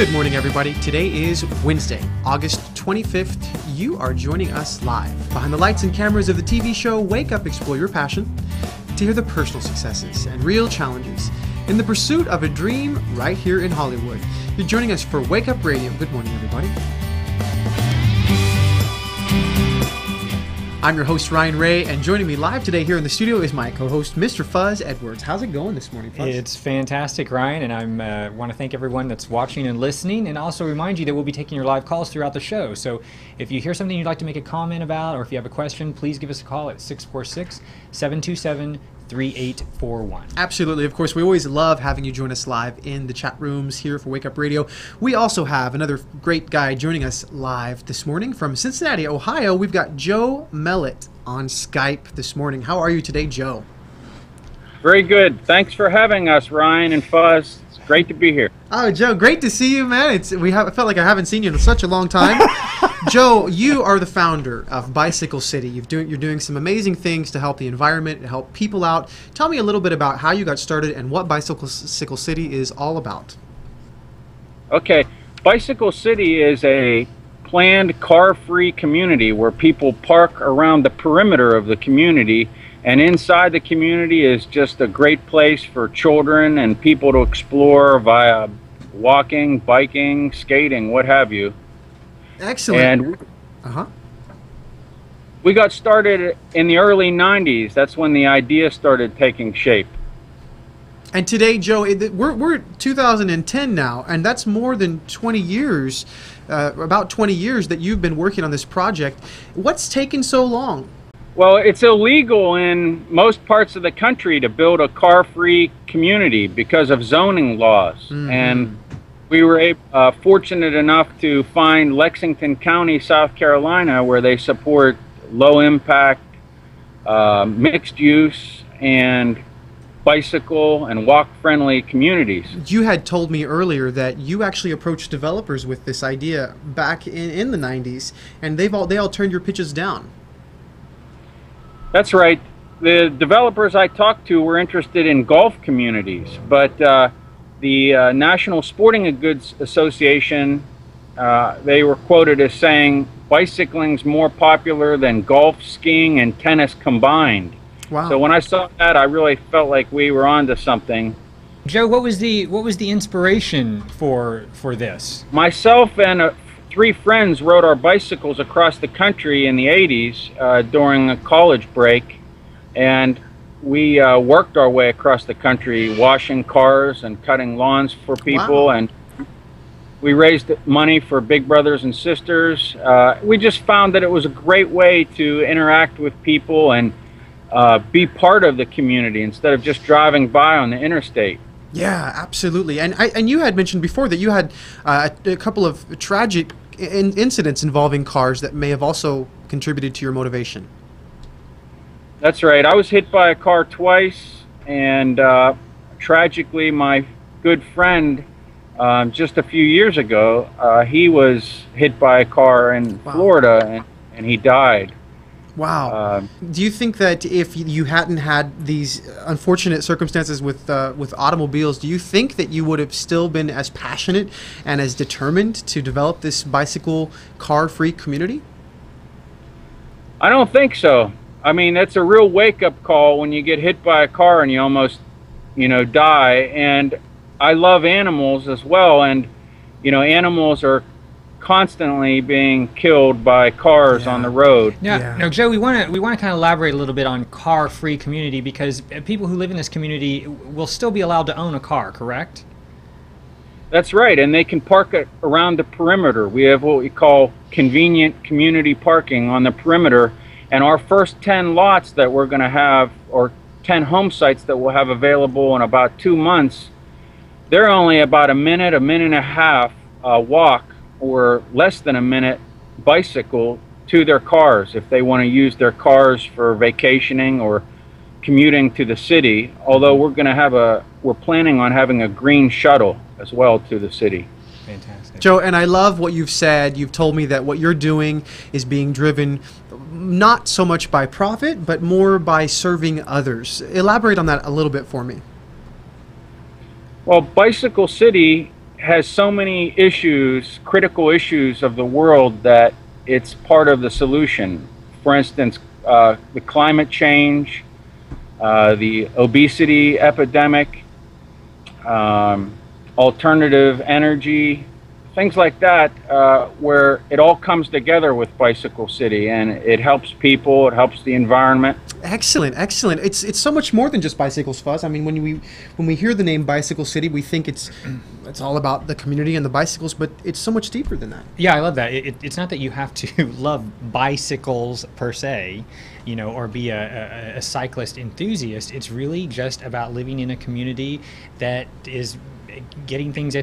Good morning, everybody. Today is Wednesday, August 25th. You are joining us live behind the lights and cameras of the TV show Wake Up, Explore Your Passion to hear the personal successes and real challenges in the pursuit of a dream right here in Hollywood. You're joining us for Wake Up Radio. Good morning, everybody. I'm your host, Ryan Ray, and joining me live today here in the studio is my co-host, Mr. Fuzz Edwards. How's it going this morning, Fuzz? It's fantastic, Ryan, and I want to thank everyone that's watching and listening, and also remind you that we'll be taking your live calls throughout the show. So if you hear something you'd like to make a comment about, or if you have a question, please give us a call at 646-727-3841. Absolutely. Of course, we always love having you join us live in the chat rooms here for Wake Up Radio. We also have another great guy joining us live this morning from Cincinnati, Ohio. We've got Joe Mellett on Skype this morning. How are you today, Joe? Very good. Thanks for having us, Ryan and Fuzz. It's great to be here. Oh, Joe, great to see you, man. I felt like I haven't seen you in such a long time. Joe, you are the founder of Bicycle City. You're doing some amazing things to help the environment, to help people out. Tell me a little bit about how you got started and what Bicycle City is all about. Okay. Bicycle City is a planned car-free community where people park around the perimeter of the community, and inside the community is just a great place for children and people to explore via walking, biking, skating, what have you. Excellent. And we got started in the early 90s. That's when the idea started taking shape. And today, Joe, we're 2010 now, and that's more than 20 years, about 20 years that you've been working on this project. What's taken so long? Well, it's illegal in most parts of the country to build a car-free community because of zoning laws. Mm-hmm. And we were fortunate enough to find Lexington County, South Carolina, where they support low-impact, mixed use, and bicycle and walk-friendly communities. You had told me earlier that you actually approached developers with this idea back in the 90s, and they all turned your pitches down. That's right. The developers I talked to were interested in golf communities, but the National Sporting Goods Association, they were quoted as saying, bicycling's more popular than golf, skiing, and tennis combined. Wow. So when I saw that, I really felt like we were onto something. Joe, what was the inspiration for this? Myself and 3 friends rode our bicycles across the country in the 80s during a college break, and we worked our way across the country washing cars and cutting lawns for people. Wow. And we raised money for big brothers and sisters. We just found that it was a great way to interact with people and be part of the community instead of just driving by on the interstate. Yeah, absolutely. And you had mentioned before that you had a couple of tragic incidents involving cars that may have also contributed to your motivation. That's right. I was hit by a car twice, and tragically my good friend just a few years ago, he was hit by a car in Florida, and he died. Wow. Do you think that if you hadn't had these unfortunate circumstances with automobiles, do you think that you would have still been as passionate and as determined to develop this bicycle car-free community? I don't think so. I mean, that's a real wake-up call when you get hit by a car and you almost, die. And I love animals as well, and animals are constantly being killed by cars on the road. Now, Joe, we want to kind of elaborate a little bit on car-free community, because people who live in this community will still be allowed to own a car, correct? That's right, and they can park it around the perimeter. We have what we call convenient community parking on the perimeter, and our first 10 lots that we're going to have, or 10 home sites that we'll have available in about 2 months, they're only about a minute and a half walk, or less than a minute bicycle to their cars if they want to use their cars for vacationing or commuting to the city. Although we're planning on having a green shuttle as well to the city. Fantastic. Joe, and I love what you've said. You've told me that what you're doing is being driven not so much by profit, but more by serving others. Elaborate on that a little bit for me. Well, Bicycle City has so many issues, critical issues of the world, that it's part of the solution. For instance, the climate change, the obesity epidemic, alternative energy, things like that, where it all comes together with Bicycle City, and it helps people, it helps the environment. Excellent, excellent. It's so much more than just bicycles, Fuzz. I mean, when we hear the name Bicycle City, we think it's all about the community and the bicycles, but it's so much deeper than that. Yeah, I love that. It's not that you have to love bicycles per se, you know, or be a cyclist enthusiast. It's really just about living in a community that is getting things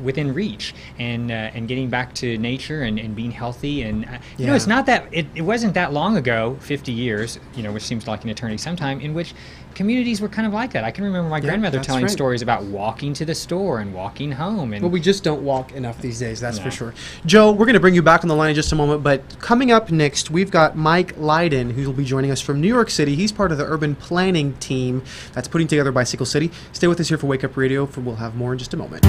within reach, and getting back to nature, and being healthy. And you know, it's not that it wasn't that long ago, 50 years, you know, which seems like an eternity sometime, in which communities were kind of like that. I can remember my grandmother telling stories about walking to the store and walking home. And well, we just don't walk enough these days, that's for sure. Joe, we're going to bring you back on the line in just a moment, but coming up next, we've got Mike Lydon, who will be joining us from New York City. He's part of the urban planning team that's putting together Bicycle City. Stay with us here for Wake Up Radio, for we'll have more in just a moment.